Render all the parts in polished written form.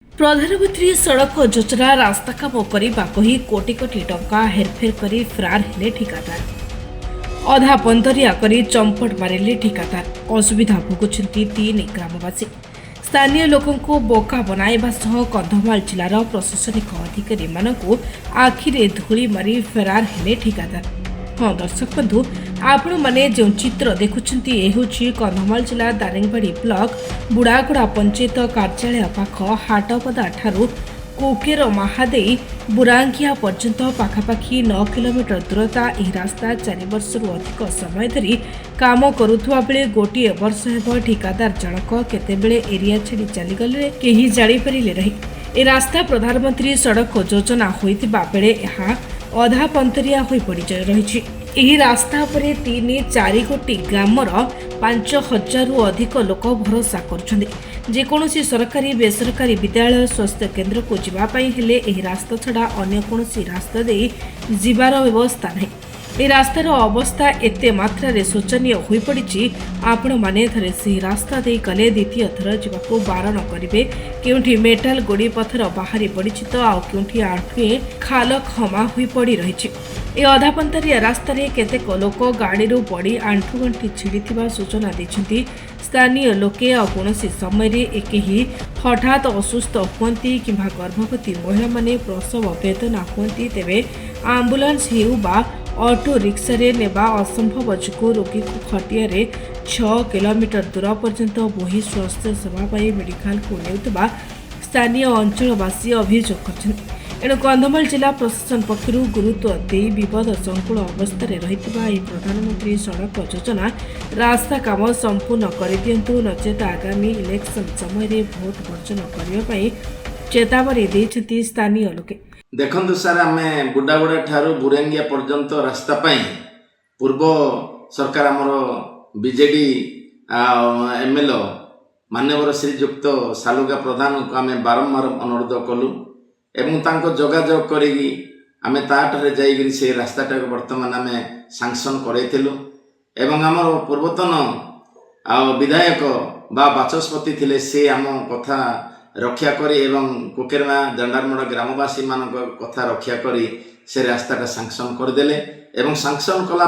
प्रधानमंत्री सड़क योजना रास्ता काम करने कही कोटी कोटी टंका हेरफेर कर फरार हेले ठिकादार। अधा पंतरिया कर चंपट मारे ठिकादार। असुविधा भोगुंट तीन ग्रामवासी। स्थानीय लोकों बोका बनाइबा सह कंधमाल जिलार प्रशासनिक अधिकारी मानकु आखिरे धूली मारी फरार हेले ठिकादार। हाँ दर्शक बंधु, आपण मैंने जो चित्र देखुंट यह कंधमाल जिला दारिंगबाड़ी ब्लॉक बुढ़ागुड़ा पंचायत कार्यालय पाख हाटपदा ठारू कोकेर महादे बुरांगिया पर्यंत पाखापाखि 9 किलोमीटर दूरता यह रास्ता 4 वर्षरू अधिक समय धरी काम करुवा बेले गोटे वर्ष हेब ठिकादार जनक केतेबेले एरिया छाड़ी चलीगले केही जानिपारे रही। ए रास्ता प्रधानमंत्री सड़क योजना होइतिबा बेले यह अधा पंतरिया होई पड़ी रही। ଏହି ରାସ୍ତା ଉପରେ 3-4 କୋଟି ଗ୍ରାମର 5,000ରୁ ଅଧିକ ଲୋକ ଭରସା କରୁଛନ୍ତି। ଯେକୌଣସି ସରକାରୀ ବେସରକାରୀ ବିଦ୍ୟାଳୟ ସ୍ୱାସ୍ଥ୍ୟ କେନ୍ଦ୍ରକୁ ଯିବା ପାଇଁ ହେଲେ ଏହି ରାସ୍ତା ଛଡ଼ା ଅନ୍ୟ କୌଣସି ରାସ୍ତା ଦେଇ ଯିବାର ବ୍ୟବସ୍ଥା ନାହିଁ। ଏହି ରାସ୍ତାର ଅବସ୍ଥା ଏତେ ମାତ୍ରାରେ ଶୋଚନୀୟ ହୋଇପଡ଼ିଛି, ଆପଣମାନେ ଥରେ ସେହି ରାସ୍ତା ଦେଇ ଗଲେ ଦ୍ୱିତୀୟ ଥର ଯିବାକୁ ବାରଣ କରିବେ। କେଉଁଠି ମେଟାଲ ଗୋଡ଼ି ପଥର ବାହାରି ପଡ଼ିଛି ତ ଆଉ କେଉଁଠି ଆଣ୍ଠୁଏ ଖାଲ ଖମା ହୋଇ ପଡ଼ି ରହିଛି। ଏ ଅଧାପନ୍ତରିଆ ରାସ୍ତାରେ କେତେକ ଲୋକ ଗାଡ଼ିରୁ ପଡ଼ି ଆଣ୍ଠୁଗଣ୍ଠି ଛିଡ଼ିଥିବା ସୂଚନା ଦେଇଛନ୍ତି। ସ୍ଥାନୀୟ ଲୋକେ ଆଉ କୌଣସି ସମୟରେ କେହି ହଠାତ୍ ଅସୁସ୍ଥ ହୁଅନ୍ତି କିମ୍ବା ଗର୍ଭବତୀ ମହିଳାମାନେ ପ୍ରସବ ବେଦନା ହୁଅନ୍ତି, ତେବେ ଆମ୍ବୁଲାନ୍ସ ହେଉ ବା ଅଟୋ ରିକ୍ସାରେ ନେବା ଅସମ୍ଭବ ଯୋଗୁଁ ରୋଗୀକୁ ଖଟିଆରେ 6 କିଲୋମିଟର ଦୂର ପର୍ଯ୍ୟନ୍ତ ବୋହି ସ୍ୱାସ୍ଥ୍ୟ ସେବା ପାଇଁ ମେଡିକାଲକୁ ନେଉଥିବା ସ୍ଥାନୀୟ ଅଞ୍ଚଳବାସୀ ଅଭିଯୋଗ କରିଛନ୍ତି। एणु कंधमाल जिला प्रशासन पक्षर गुरुत्व दे विपद संकुल अवस्था रही प्रधानमंत्री सड़क योजना रास्ता काम संपूर्ण कर दिंतु, नचेत आगामी इलेक्शन समय भोट वर्जन करने चेतावनी देते स्थानीय लोके। देखु सर आम बुढ़ागुड़ा ठारू बुरेंगिया पर्यंत रास्ता पूर्व सरकार आमर बीजेडी एमएल मान्यवर श्रीजुक्त सालुगा प्रधान को आम बारंबार अनुरोध कलु एवं तांको जोगाजोग करी आमे ताठरे जाइगिरी से रास्ताटा वर्तमान आमे सांक्शन करैथिलु एवं आमर पूर्वतन विधायक बा बाचस्पति थिले से आम कथा रक्षा करी एवं कोकेरमा दंडारमोड़ ग्रामवासी मानक कथा रक्षा करी से रास्ताटा सांक्शन करदेले एवं सांक्शन कला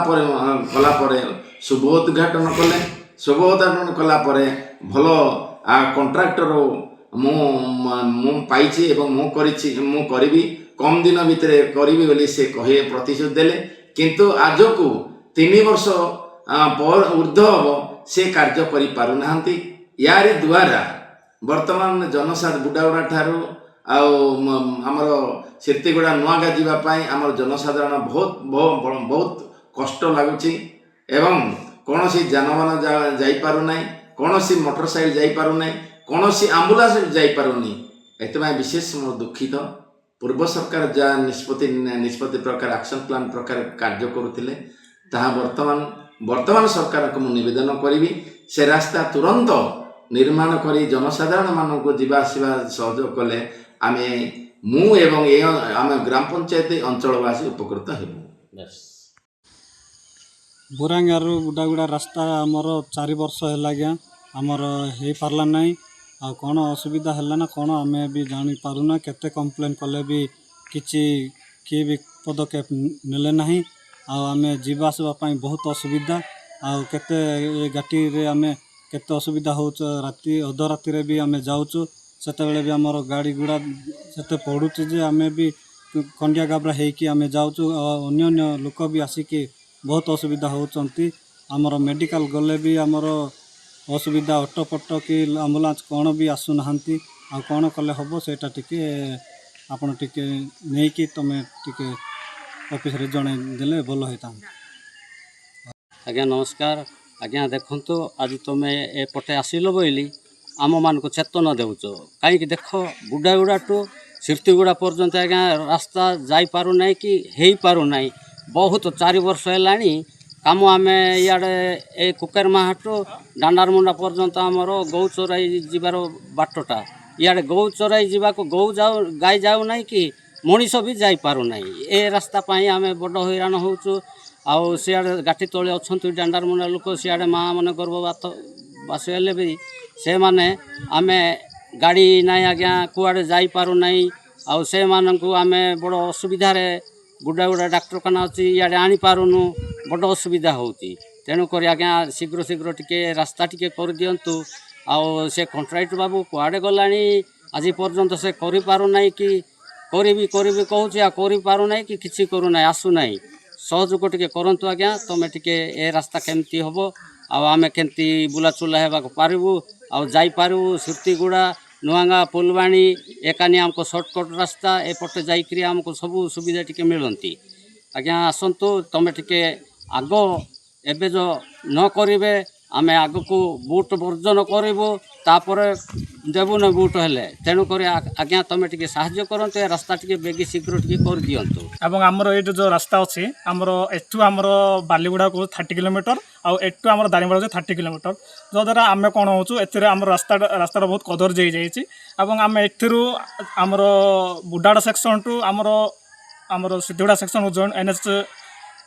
परे शुभ उद्घाटन कले। शुभ उद्घाटन कला परे भल कंट्राक्टर मु पाइछि एवं मु करिबी कम दिन भितर करिबी बोली से कहे प्रतिशोध देले, किंतु आज को 3 वर्ष ऊर्ध्व हम से कार्य करि पारु नाहंती। यारी द्वारा वर्तमान जनसाधारण बुढ़ागुड़ा ठारू आमर सिरतीगुड़ा नुआगा जीवा पाई आमर जनसाधारण बहुत कष्ट लगुची एवं कौनसी जानवाहन जाई पारु नाही, कौनसी मोटरसाइकिल जाई पारु नाही, कौन सी आम्बुलांस जापरुनी। एतमाय विशेष मोर दुखित। पूर्व सरकार जहाँ निष्पत्ति प्रकार एक्शन प्लान प्रकार कार्य करुले ताहा वर्तमान सरकार को निवेदन करी से रास्ता तुरंत निर्माण करी जनसाधारण मानक जीवा आसवा सहयोग कले आमे मु एवं आम ग्राम पंचायत अंचलवासी उपकृत हेबु। बुरांगारू बुढ़ागुड़ा रास्ता आमर 4 वर्ष है आमर हो पार्ला नहीं। आ कौन असुविधा है ना कौन आम भी जानी पारुना, केते कंप्लेन कले भी किसी किए भी पदक्षेप नेले ना। आम जीवा आसवा बहुत असुविधा आते गाटी आम केते असुविधा हो राति अध राति भी आम जाऊँ से भी आमर गाड़ी गुड़ा से पड़ुचे जे आम भी खंडिया गाबरा होकि आम जाऊँ अन्य लोक भी आसिकी बहुत असुविधा होती। आमर मेडिकल गले भी आमर असुविधा ऑटो पट्टो कि आम्बुलांस कौन भी आसुना आ कौन कले हम सेटा टिके आपण टिके नहीं कि तुम टिके ऑफिस रे जणे देले भल होता। आज्ञा नमस्कार। आज्ञा देखंतु आज तुम एपटे आसिल बोली आम मान को चेतन देउच कहीं देख बुढ़ागुड़ा टू सिरतीगुड़ा पर्यंत आज्ञा रास्ता जाई पारु नहीं कि हेई पारु नहीं। बहुत 4 वर्ष है काम आम इे ए कुकेरमा हाटू डांडारमुंडा पर्यंत आमर गौ चराई जीवार बाटटा इे गौ चराई जावाक गौ जाऊ गाई जाऊ ना कि मनीष भी जाई पारु नहीं। ए रास्ता आम बड़ हैरान होचु। आउ सियाड़े गाठी तले अच्छा डांडारमुंडा लोक सियाड़े माँ मैंने गर्भवास बास हेले भी से माने आमे ଗାଡ଼ି ନାହିଁ ଆଜ୍ଞା, କୁଆଡ଼େ ଯାଇପାରୁନାହିଁ। ଆଉ ସେମାନଙ୍କୁ ଆମେ ବଡ଼ ଅସୁବିଧାରେ ବୁଢ଼ା ବୁଢ଼ା ଡାକ୍ତରଖାନା ଅଛି, ଇଆଡ଼େ ଆଣିପାରୁନୁ, ବଡ଼ ଅସୁବିଧା ହେଉଛି। ତେଣୁକରି ଆଜ୍ଞା ଶୀଘ୍ର ଶୀଘ୍ର ଟିକେ ରାସ୍ତା ଟିକେ କରିଦିଅନ୍ତୁ। ଆଉ ସେ କଣ୍ଟ୍ରାକ୍ଟର ବାବୁ କୁଆଡ଼େ ଗଲାଣି, ଆଜି ପର୍ଯ୍ୟନ୍ତ ସେ କରିପାରୁନାହିଁ କି କରିବି କରିବି କହୁଛି, ଆଉ କରିପାରୁନାହିଁ କି କିଛି କରୁନାହିଁ, ଆସୁନାହିଁ। ସହଯୋଗ ଟିକେ କରନ୍ତୁ ଆଜ୍ଞା, ତୁମେ ଟିକେ ଏ ରାସ୍ତା କେମିତି ହେବ, ଆଉ ଆମେ କେମିତି ବୁଲାଚୁଲା ହେବାକୁ ପାରିବୁ, ଆଉ ଯାଇପାରିବୁ ସୁର୍ତିଗୁଡ଼ା, ନୂଆଗାଁ, ଫୁଲବାଣୀ, ଏକାନି ଆମକୁ ସର୍ଟକଟ୍ ରାସ୍ତା, ଏପଟେ ଯାଇକରି ଆମକୁ ସବୁ ସୁବିଧା ଟିକେ ମିଳନ୍ତି। ଆଜ୍ଞା ଆସନ୍ତୁ, ତୁମେ ଟିକେ ଆଗ ଏବେ ଯେଉଁ ନ କରିବେ ଆମେ ଆଗକୁ ବୁଟ ବର୍ଜନ କରିବୁ, ତାପରେ ଦେବୁନି ବୁଟ ହେଲେ। ତେଣୁକରି ଆଜ୍ଞା ତୁମେ ଟିକେ ସାହାଯ୍ୟ କରନ୍ତୁ, ଏ ରାସ୍ତା ଟିକେ ବେଗି ଶୀଘ୍ର ଟିକେ କରିଦିଅନ୍ତୁ। এবং আমার এইটি যে রাস্তা অছি আমার এঠু আমার বালিগুড়া 30 কিলোমিটর আর এঠু আমার দারিংবাড়ি হচ্ছে 30 কিলোমিটর, যদ্বারা আমি কোণ হচ্ছু এর আমার রাস্তাটা বহুত কদর যাই এবং আমি এর আমার বুডাড়া সেকশন টু আমার সিদ্ধুড়া section join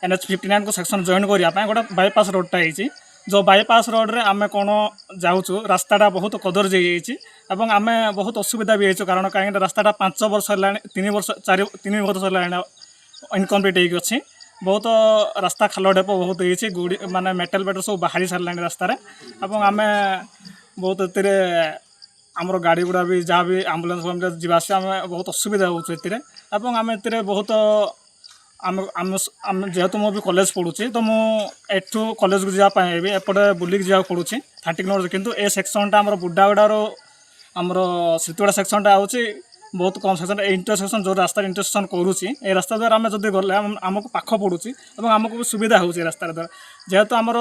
NH 59 section join করা গোটে বাইপাস রোডটা হয়েছি। जो बाईपास रोड रे आमे कोण जाऊँ रास्ताटा बहुत कदर जाइए এবং आमे बहुत असुविधा भी हो, कारण कहीं रास्ताटा 5 वर्ष है 3 वर्ष है इनकम्प्लीट होगी। बहुत रास्ता खाल ढेप बहुत होती गुड़ी माने मेटल बेटर सब बाहरी सारा रास्तार। आम बहुत आमर गाड़ी गुड़ा भी जहाँ भी आम्बुलांस जावास आम बहुत असुविधा होम आम ए बहुत आम जेहेतु मुझे कॉलेज पढ़ुची तो मुठू कॉलेज को जावाई एपटे बुलिक जा पड़ुची 30 किलोमीटर, किंतु ए सेक्शनटा आम बुड्डागुड़ार आमर सीतुड़ा सेक्शनटा होची बहुत कम सेक्शन। इंटरसेक्शन जो रास्ता इंटरसेक्शन करुँची ए रास्ता द्वारा आम जब गले आमको पाख पड़ुची और आमको भी सुविधा होची रास्ता द्वारा। जेहेतु आमर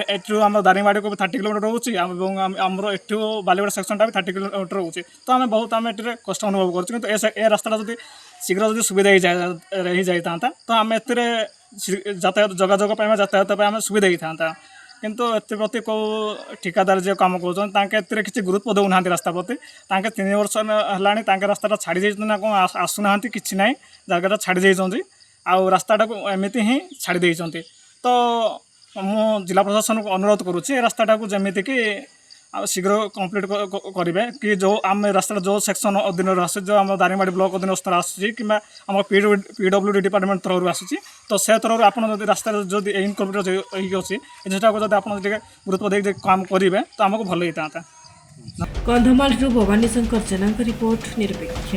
एठू आम दारिंगबाड़ी को भी 30 किलोमीटर होची और आमर एठू बालीगुड़ा सेक्शनटा भी 30 किलोमीटर होची, तो आम बहुत आम ये कष्ट अनुभव कर, किंतु ए रास्ता जब शीघ्र जो सुविधा रही जाता तो आम ए यातायात जोगाजोग यातायात आम सुविधा ही था, किंतु एप्रति कौ ठिकादार जो कम कर किसी गुरुत्व देना रास्ता प्रति 3 वर्ष है रास्ता छाड़ी ना कौन आसुना कि ना जगह छाड़ी जाइए आउ रास्ताटा को एमती ही छाड़ी देते। तो मु जिला प्रशासन को अनुरोध करुँचे रास्ताटा को जमीती कि शीघ्र कंप्लीट करेंगे कि जो आम रास्ता जो सेक्शन अधीन आस जो आम दारिंगबाड़ी ब्लॉक अधीनस्थ आम PWD डिपार्टमेंट तरफ आसूँ, तो से तरफ आप रास्ता जो इनकम्प्लीट अच्छी जिनटा को जब आप गुरुत्व दे काम करेंगे तो आमको भल होता। कंधमाल भवानी शंकर जेना रिपोर्ट निरपेक्ष।